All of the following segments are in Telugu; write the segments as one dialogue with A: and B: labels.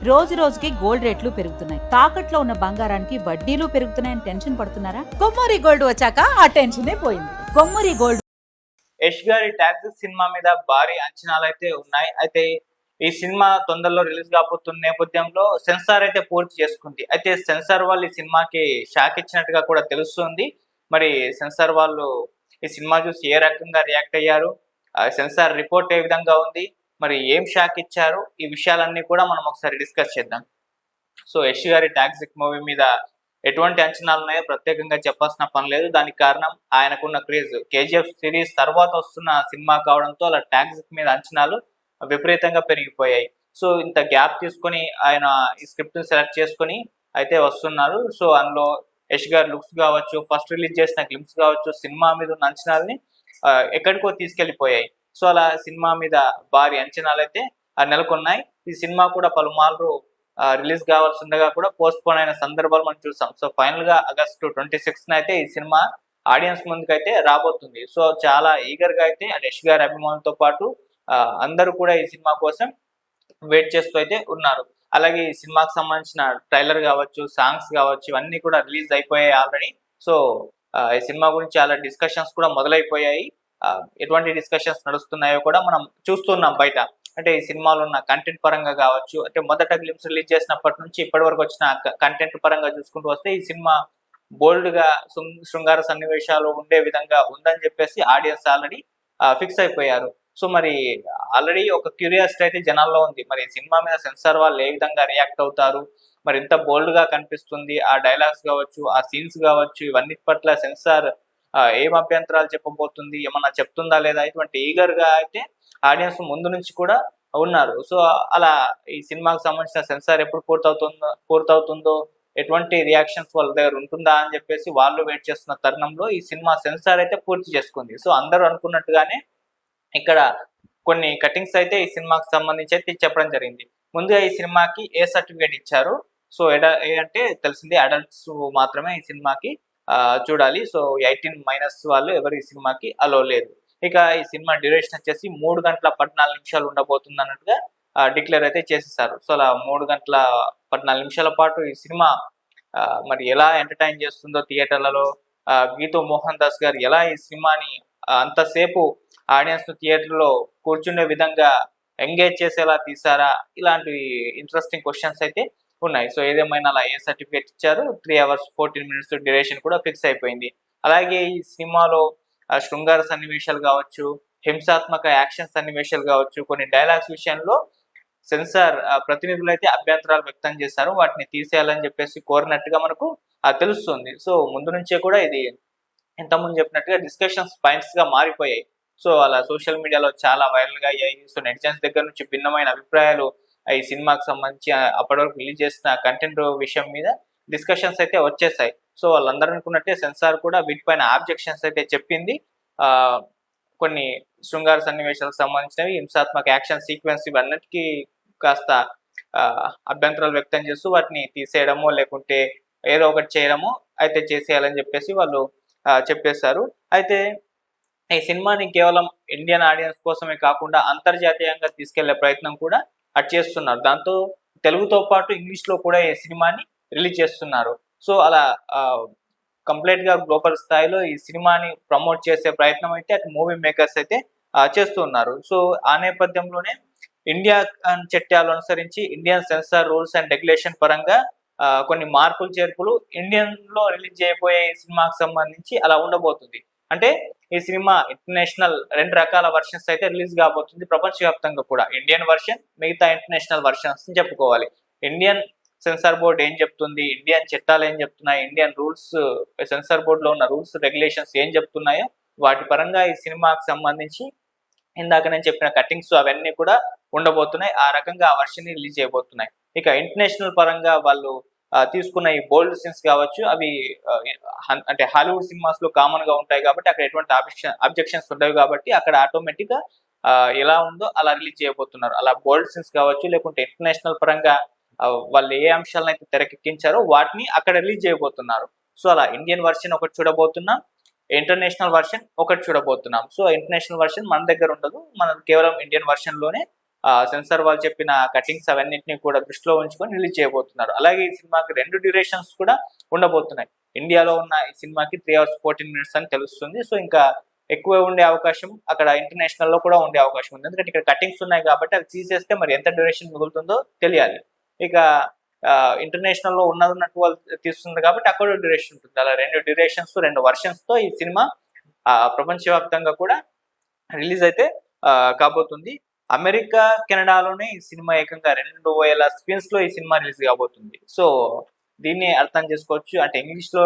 A: రోజు రోజుకి గోల్డ్ రేట్లు పెరుగుతున్నాయి. తాకట్లో ఉన్న బంగారానికి వడ్డీలు పెరుగుతున్నాయని టెన్షన్ పడుతున్నారా? కొమ్మూరి గోల్డ్ వచ్చాక ఆ టెన్షనే పోయింది. కొమ్మూరి గోల్డ్.
B: యష్ గారి టాక్సీ సినిమా మీద భారీ అంచనాలు అయితే ఉన్నాయి. అయితే ఈ సినిమా తొందరలో రిలీజ్ కాబోతున్న నేపథ్యంలో సెన్సార్ అయితే పూర్తి చేసుకుంది. అయితే సెన్సార్ వాళ్ళు ఈ సినిమాకి షాక్ ఇచ్చినట్టుగా కూడా తెలుస్తుంది. మరి సెన్సార్ వాళ్ళు ఈ సినిమా చూసి ఏ రకంగా రియాక్ట్ అయ్యారు, సెన్సార్ రిపోర్ట్ ఏ విధంగా ఉంది, మరి ఏం షాక్ ఇచ్చారు, ఈ విషయాలన్నీ కూడా మనం ఒకసారి డిస్కస్ చేద్దాం. సో యష్ గారి టాక్సిక్ మూవీ మీద ఎటువంటి అంచనాలు ఉన్నాయో ప్రత్యేకంగా చెప్పాల్సిన పని లేదు. దానికి కారణం ఆయనకున్న క్రేజ్. కేజీఎఫ్ సిరీస్ తర్వాత వస్తున్న సినిమా కావడంతో అలా టాక్సిక్ మీద అంచనాలు విపరీతంగా పెరిగిపోయాయి. సో ఇంత గ్యాప్ తీసుకొని ఆయన ఈ స్క్రిప్ట్ సెలెక్ట్ చేసుకొని అయితే వస్తున్నారు. సో అందులో యష్ గారి లుక్స్ కావచ్చు, ఫస్ట్ రిలీజ్ చేసిన గ్లిమ్స్ కావచ్చు, సినిమా మీద ఉన్న అంచనాలని ఎక్కడికో తీసుకెళ్లిపోయాయి. సో అలా సినిమా మీద భారీ అంచనాలు అయితే నెలకొన్నాయి. ఈ సినిమా కూడా పలుమార్లు రిలీజ్ కావాల్సి ఉండగా కూడా పోస్ట్ పోన్ అయిన సందర్భాలు మనం చూసాం. సో ఫైనల్ గా ఆగస్టు 26న అయితే ఈ సినిమా ఆడియన్స్ ముందుకు అయితే రాబోతుంది. సో చాలా ఈగర్ గా అయితే యష్ గారి అభిమానులతో పాటు అందరూ కూడా ఈ సినిమా కోసం వెయిట్ చేస్తూ అయితే ఉన్నారు. అలాగే ఈ సినిమాకి సంబంధించిన ట్రైలర్ కావచ్చు, సాంగ్స్ కావచ్చు, ఇవన్నీ కూడా రిలీజ్ అయిపోయాయి ఆల్రెడీ. సో ఈ సినిమా గురించి చాలా డిస్కషన్స్ కూడా మొదలైపోయాయి. ఎటువంటి డిస్కషన్స్ నడుస్తున్నాయో కూడా మనం చూస్తున్నాం బయట. అంటే ఈ సినిమాలో ఉన్న కంటెంట్ పరంగా కావచ్చు, అంటే మొదట గ్లిమ్స్ రిలీజ్ చేసినప్పటి నుంచి ఇప్పటి వరకు వచ్చిన కంటెంట్ పరంగా చూసుకుంటూ వస్తే ఈ సినిమా బోల్డ్ గా శృంగార సన్నివేశాలు ఉండే విధంగా ఉందని చెప్పేసి ఆడియన్స్ ఆల్రెడీ ఫిక్స్ అయిపోయారు. సో మరి ఆల్రెడీ ఒక క్యూరియాసిటీ అయితే జనాల్లో ఉంది. మరి సినిమా మీద సెన్సార్ వాళ్ళు ఏ విధంగా రియాక్ట్ అవుతారు, మరి ఇంత బోల్డ్ గా కనిపిస్తుంది, ఆ డైలాగ్స్ కావచ్చు, ఆ సీన్స్ కావచ్చు, ఇవన్నీ పట్ల సెన్సార్ ఏం అభ్యంతరాలు చెప్పబోతుంది, ఏమన్నా చెప్తుందా లేదా, ఇటువంటి ఈగర్ గా అయితే ఆడియన్స్ ముందు నుంచి కూడా ఉన్నారు. సో అలా ఈ సినిమాకి సంబంధించిన సెన్సార్ ఎప్పుడు పూర్తవుతుందో ఎటువంటి రియాక్షన్స్ వాళ్ళ దగ్గర ఉంటుందా అని చెప్పేసి వాళ్ళు వెయిట్ చేస్తున్న తరుణంలో ఈ సినిమా సెన్సార్ అయితే పూర్తి చేసుకుంది. సో అందరూ అనుకున్నట్టుగానే ఇక్కడ కొన్ని కటింగ్స్ అయితే ఈ సినిమాకి సంబంధించి అయితే చెప్పడం జరిగింది. ముందుగా ఈ సినిమాకి ఏ సర్టిఫికేట్ ఇచ్చారు. సో అంటే తెలిసింది అడల్ట్స్ మాత్రమే ఈ సినిమాకి చూడాలి. సో 18 వాళ్ళు ఎవరు ఈ సినిమాకి అలో లేదు. ఇక ఈ సినిమా డ్యూరేషన్ వచ్చేసి 3 గంటల 14 నిమిషాలు ఉండబోతుంది అన్నట్టుగా డిక్లేర్ అయితే చేసేసారు. సో అలా 3 గంటల 14 నిమిషాల పాటు ఈ సినిమా మరి ఎలా ఎంటర్టైన్ చేస్తుందో థియేటర్లలో, గీతూ మోహన్ దాస్ గారు ఎలా ఈ సినిమాని అంతసేపు ఆడియన్స్ థియేటర్లో కూర్చునే విధంగా ఎంగేజ్ చేసేలా తీసారా, ఇలాంటి ఇంట్రెస్టింగ్ క్వశ్చన్స్ అయితే ఉన్నాయి. సో ఏదేమైనా అలా ఏ సర్టిఫికేట్ ఇచ్చారు, 3 hours 14 minutes డ్యూరేషన్ కూడా ఫిక్స్ అయిపోయింది. అలాగే ఈ సినిమాలో శృంగార సన్నివేశాలు కావచ్చు, హింసాత్మక యాక్షన్ సన్నివేశాలు కావచ్చు, కొన్ని డైలాగ్స్ విషయంలో సెన్సార్ ప్రతినిధులు అయితే అభ్యంతరాలు వ్యక్తం చేశారు. వాటిని తీసేయాలని చెప్పేసి కోరినట్టుగా మనకు తెలుస్తుంది. సో ముందు నుంచే కూడా ఇది ఇంతకుముందు చెప్పినట్టుగా డిస్కషన్స్ పాయింట్స్ గా మారిపోయాయి. సో అలా సోషల్ మీడియాలో చాలా వైరల్ గా అయ్యాయి. సో నెటిజన్స్ దగ్గర నుంచి భిన్నమైన అభిప్రాయాలు ఈ సినిమాకి సంబంధించి అప్పటి వరకు రిలీజ్ చేసిన కంటెంట్ విషయం మీద డిస్కషన్స్ అయితే వచ్చేసాయి. సో వాళ్ళందరూ అనుకున్నట్టే సెన్సార్ కూడా వీటిపైన ఆబ్జెక్షన్స్ అయితే చెప్పింది. కొన్ని శృంగార సన్నివేశాలకు సంబంధించినవి, హింసాత్మక యాక్షన్ సీక్వెన్స్, ఇవన్నిటికీ కాస్త అభ్యంతరాలు వ్యక్తం చేస్తూ వాటిని తీసేయడమో లేకుంటే ఏదో ఒకటి చేయడమో అయితే చేసేయాలని చెప్పేసి వాళ్ళు చెప్పేశారు. అయితే ఈ సినిమాని కేవలం ఇండియన్ ఆడియన్స్ కోసమే కాకుండా అంతర్జాతీయంగా తీసుకెళ్లే ప్రయత్నం కూడా అటు చేస్తున్నారు. దాంతో తెలుగుతో పాటు ఇంగ్లీష్ లో కూడా ఈ సినిమాని రిలీజ్ చేస్తున్నారు. సో అలా కంప్లీట్ గా గ్లోబల్ స్థాయిలో ఈ సినిమాని ప్రమోట్ చేసే ప్రయత్నం అయితే అటు మూవీ మేకర్స్ అయితే చేస్తున్నారు. సో ఆ నేపథ్యంలోనే ఇండియా చట్టాలు అనుసరించి Indian censor rules and regulation పరంగా కొన్ని మార్పులు చేర్పులు ఇండియన్ లో రిలీజ్ చేయబోయే సినిమాకి సంబంధించి అలా ఉండబోతుంది. అంటే ఈ సినిమా ఇంటర్నేషనల్ 2 రకాల వర్షన్స్ అయితే రిలీజ్ కాబోతుంది ప్రపంచవ్యాప్తంగా కూడా. ఇండియన్ వర్షన్, మిగతా ఇంటర్నేషనల్ వర్షన్స్ అని చెప్పుకోవాలి. ఇండియన్ సెన్సార్ బోర్డ్ ఏం చెప్తుంది, ఇండియన్ చట్టాలు ఏం చెప్తున్నాయి, ఇండియన్ రూల్స్, సెన్సార్ బోర్డ్ లో ఉన్న రూల్స్ రెగ్యులేషన్స్ ఏం చెప్తున్నాయో వాటి పరంగా ఈ సినిమాకి సంబంధించి ఇందాక నేను చెప్పిన కటింగ్స్ అవన్నీ కూడా ఉండబోతున్నాయి. ఆ రకంగా ఆ వర్షన్ రిలీజ్ చేయబోతున్నాయి. ఇక ఇంటర్నేషనల్ పరంగా వాళ్ళు తీసుకున్న ఈ బోల్డ్ సీన్స్ కావచ్చు, అవి అంటే హాలీవుడ్ సినిమాస్ లో కామన్ గా ఉంటాయి కాబట్టి అక్కడ ఎటువంటి అబ్జెక్షన్స్ ఉండవు కాబట్టి అక్కడ ఆటోమేటిక్ గా ఎలా ఉందో అలా రిలీజ్ చేయబోతున్నారు. అలా బోల్డ్ సీన్స్ కావచ్చు, లేకుంటే ఇంటర్నేషనల్ పరంగా వాళ్ళు ఏ అంశాలను అయితే తెరకెక్కించారో వాటిని అక్కడ రిలీజ్ చేయబోతున్నారు. సో అలా ఇండియన్ వర్షన్ ఒకటి చూడబోతున్నాం, ఇంటర్నేషనల్ వర్షన్ ఒకటి చూడబోతున్నాం. సో ఇంటర్నేషనల్ వర్షన్ మన దగ్గర ఉండదు, మనం కేవలం ఇండియన్ వర్షన్ లోనే సెన్సార్ వాళ్ళు చెప్పిన కటింగ్స్ అవన్నింటినీ కూడా దృష్టిలో ఉంచుకొని రిలీజ్ చేయబోతున్నారు. అలాగే ఈ సినిమాకి 2 డ్యూరేషన్స్ కూడా ఉండబోతున్నాయి. ఇండియాలో ఉన్న ఈ సినిమాకి 3 hours 14 minutes అని తెలుస్తుంది. సో ఇంకా ఎక్కువ ఉండే అవకాశం అక్కడ ఇంటర్నేషనల్ లో కూడా ఉండే అవకాశం ఉంది. ఎందుకంటే ఇక్కడ కటింగ్స్ ఉన్నాయి కాబట్టి అవి తీసేస్తే మరి ఎంత డ్యూరేషన్ మిగులుతుందో తెలియాలి. ఇక ఇంటర్నేషనల్ లో ఉన్నట్టు వాళ్ళు తీస్తుంది కాబట్టి అక్కడ డ్యూరేషన్ ఉంటుంది. అలా 2 డ్యూరేషన్స్ 2 వర్షన్స్ తో ఈ సినిమా ప్రపంచవ్యాప్తంగా కూడా రిలీజ్ అయితే కాబోతుంది. అమెరికా, కెనడాలోనే ఈ సినిమా ఏకంగా 2000 స్క్రీన్స్ లో ఈ సినిమా రిలీజ్ కాబోతుంది. సో దీన్ని అర్థం చేసుకోవచ్చు. అంటే ఇంగ్లీష్ లో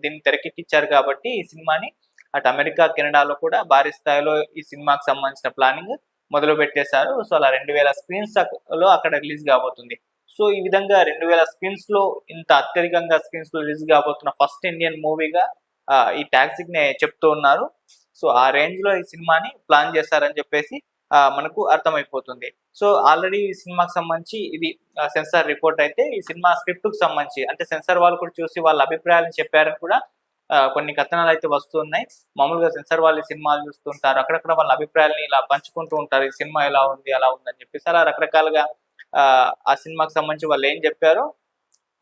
B: దీన్ని తెరకెక్కించారు కాబట్టి ఈ సినిమాని అటు అమెరికా, కెనడాలో కూడా భారీ స్థాయిలో ఈ సినిమాకి సంబంధించిన ప్లానింగ్ మొదలు పెట్టేశారు. సో అలా 2000 స్క్రీన్స్ లో అక్కడ రిలీజ్ కాబోతుంది. సో ఈ విధంగా 2000 స్క్రీన్స్ లో ఇంత అత్యధికంగా స్క్రీన్స్ లో రిలీజ్ కాబోతున్న ఫస్ట్ ఇండియన్ మూవీగా ఈ టాక్సీకి చెప్తూ ఉన్నారు. సో ఆ రేంజ్ లో ఈ సినిమాని ప్లాన్ చేశారని చెప్పేసి మనకు అర్థమైపోతుంది. సో ఆల్రెడీ ఈ సినిమాకి సంబంధించి ఇది సెన్సార్ రిపోర్ట్ అయితే ఈ సినిమా స్క్రిప్ట్ కు సంబంధించి అంటే సెన్సార్ వాళ్ళు కూడా చూసి వాళ్ళ అభిప్రాయాలను చెప్పారని కూడా కొన్ని కథనాలు అయితే వస్తున్నాయి. మామూలుగా సెన్సార్ వాళ్ళు సినిమాలు చూస్తుంటారు, అక్కడక్కడ వాళ్ళ అభిప్రాయాలని ఇలా పంచుకుంటూ ఉంటారు. ఈ సినిమా ఎలా ఉంది అలా ఉంది అని చెప్పేసి అలా రకరకాలుగా ఆ సినిమాకి సంబంధించి వాళ్ళు ఏం చెప్పారో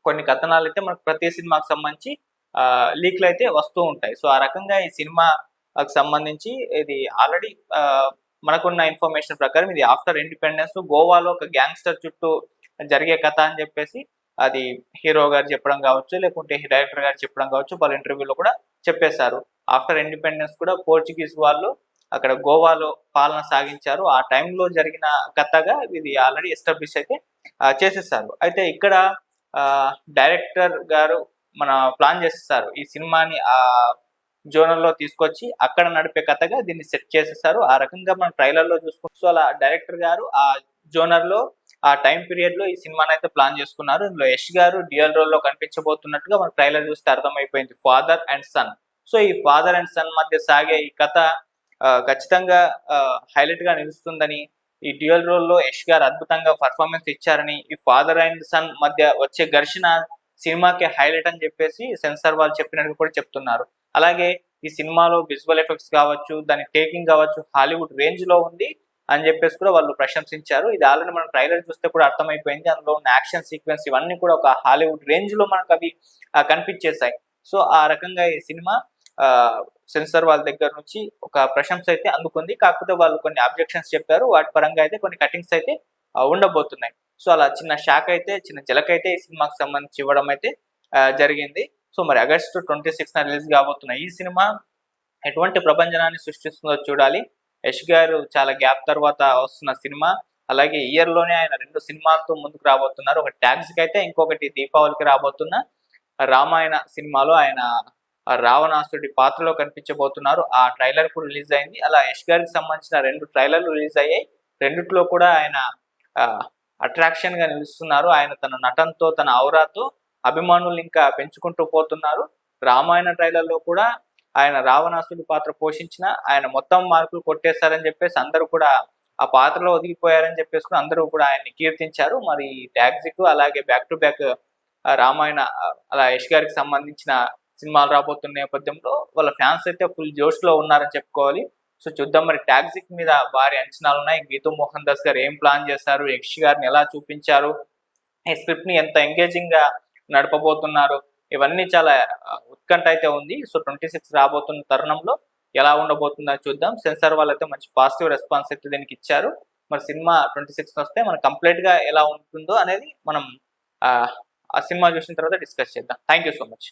B: కొన్ని కథనాలు అయితే మనకు ప్రతి సినిమాకి సంబంధించి లీక్లు అయితే వస్తూ ఉంటాయి. సో ఆ రకంగా ఈ సినిమాకి సంబంధించి ఇది ఆల్రెడీ మనకున్న ఇన్ఫర్మేషన్ ప్రకారం ఇది ఆఫ్టర్ ఇండిపెండెన్స్ గోవాలో ఒక గ్యాంగ్స్టర్ చుట్టూ జరిగే కథ అని చెప్పేసి అది హీరో గారు చెప్పడం కావచ్చు, లేకుంటే డైరెక్టర్ గారు చెప్పడం కావచ్చు, వాళ్ళ ఇంటర్వ్యూలో కూడా చెప్పేశారు. ఆఫ్టర్ ఇండిపెండెన్స్ కూడా పోర్చుగీస్ వాళ్ళు అక్కడ గోవాలో పాలన సాగించారు. ఆ టైంలో జరిగిన కథగా ఇది ఆల్రెడీ ఎస్టాబ్లిష్ అయితే చేసేసారు. అయితే ఇక్కడ డైరెక్టర్ గారు మన ప్లాన్ చేసేసారు ఈ సినిమాని జోనర్ లో తీసుకొచ్చి అక్కడ నడిపే కథగా దీన్ని సెట్ చేసేసారు. ఆ రకంగా మనం ట్రైలర్ లో చూసుకుంటూ సో అలా డైరెక్టర్ గారు ఆ జోనర్ లో ఆ టైం పీరియడ్ లో ఈ సినిమాని అయితే ప్లాన్ చేసుకున్నారు. ఇందులో యష్ గారు డ్యూయల్ రోల్ లో కనిపించబోతున్నట్టుగా మన ట్రైలర్ చూస్తే అర్థమైపోయింది, ఫాదర్ అండ్ సన్. సో ఈ ఫాదర్ అండ్ సన్ మధ్య సాగే ఈ కథ ఖచ్చితంగా హైలైట్ గా నిలుస్తుందని, ఈ డ్యూయల్ రోల్ లో యష్ గారు అద్భుతంగా పర్ఫార్మెన్స్ ఇచ్చారని, ఈ ఫాదర్ అండ్ సన్ మధ్య వచ్చే ఘర్షణ సినిమాకి హైలైట్ అని చెప్పేసి సెన్సార్ వాళ్ళు చెప్పినట్టు కూడా చెప్తున్నారు. అలాగే ఈ సినిమాలో విజువల్ ఎఫెక్ట్స్ కావచ్చు, దాని టేకింగ్ కావచ్చు హాలీవుడ్ రేంజ్ లో ఉంది అని చెప్పేసి కూడా వాళ్ళు ప్రశంసించారు. ఇది ఆల్రెడీ మనం ట్రైలర్ చూస్తే కూడా అర్థమైపోయింది. అందులో ఉన్న యాక్షన్ సీక్వెన్స్ ఇవన్నీ కూడా ఒక హాలీవుడ్ రేంజ్ లో మనకు అవి కనిపించేశాయి. సో ఆ రకంగా ఈ సినిమా సెన్సార్ వాళ్ళ దగ్గర నుంచి ఒక ప్రశంస అయితే అందుకుంది. కాకపోతే వాళ్ళు కొన్ని అబ్జెక్షన్స్ చెప్పారు, వాటి పరంగా అయితే కొన్ని కటింగ్స్ అయితే ఉండబోతున్నాయి. సో అలా చిన్న షాక్ అయితే చిన్న జలకైతే ఈ సినిమాకి సంబంధించి ఇవ్వడం అయితే జరిగింది. సో మరి ఆగస్టు 26న రిలీజ్ కాబోతున్న ఈ సినిమా ఎటువంటి ప్రపంచనాన్ని సృష్టిస్తుందో చూడాలి. యష్ గారు చాలా గ్యాప్ తర్వాత వస్తున్న సినిమా, అలాగే ఇయర్ లోనే ఆయన 2 సినిమాలతో ముందుకు రాబోతున్నారు. ఒక ట్యాక్సీకి అయితే, ఇంకొకటి దీపావళికి రాబోతున్న రామాయణ సినిమాలో ఆయన రావణాసుడి పాత్రలో కనిపించబోతున్నారు. ఆ ట్రైలర్ కూడా రిలీజ్ అయింది. అలా యష్ గారికి సంబంధించిన 2 ట్రైలర్లు రిలీజ్ అయ్యాయి. రెండిట్లో కూడా ఆయన అట్రాక్షన్ గా నిలుస్తున్నారు. ఆయన తన నటనతో తన ఔరాతో అభిమానులు ఇంకా పెంచుకుంటూ పోతున్నారు. రామాయణ ట్రైలర్ లో కూడా ఆయన రావణాసుడి పాత్ర పోషించిన ఆయన మొత్తం మార్కులు కొట్టేశారని చెప్పేసి అందరూ కూడా ఆ పాత్రలో ఒదిగిపోయారని చెప్పేసి కూడా అందరూ కూడా ఆయన్ని కీర్తించారు. మరి ట్యాక్సీకు అలాగే బ్యాక్ టు బ్యాక్ రామాయణ అలా యష్ గారికి సంబంధించిన సినిమాలు రాబోతున్న నేపథ్యంలో వాళ్ళ ఫ్యాన్స్ అయితే ఫుల్ జోష్ లో ఉన్నారని చెప్పుకోవాలి. సో చూద్దాం మరి ట్యాక్సీ మీద భారీ అంచనాలు ఉన్నాయి. గీతూ మోహన్ దాస్ గారు ఏం ప్లాన్ చేశారు, యష్ గారిని ఎలా చూపించారు, ఈ స్క్రిప్ట్ ని ఎంత ఎంగేజింగ్ గా నడపబోతున్నారు, ఇవన్నీ చాలా ఉత్కంఠ అయితే ఉంది. సో 26 రాబోతున్న తరుణంలో ఎలా ఉండబోతుందో చూద్దాం. సెన్సార్ వాళ్ళు అయితే మంచి పాజిటివ్ రెస్పాన్స్ అయితే దీనికి ఇచ్చారు. మరి సినిమా 26 వస్తే మనం కంప్లీట్ గా ఎలా ఉంటుందో అనేది మనం ఆ సినిమా చూసిన తర్వాత డిస్కస్ చేద్దాం. Thank you so much.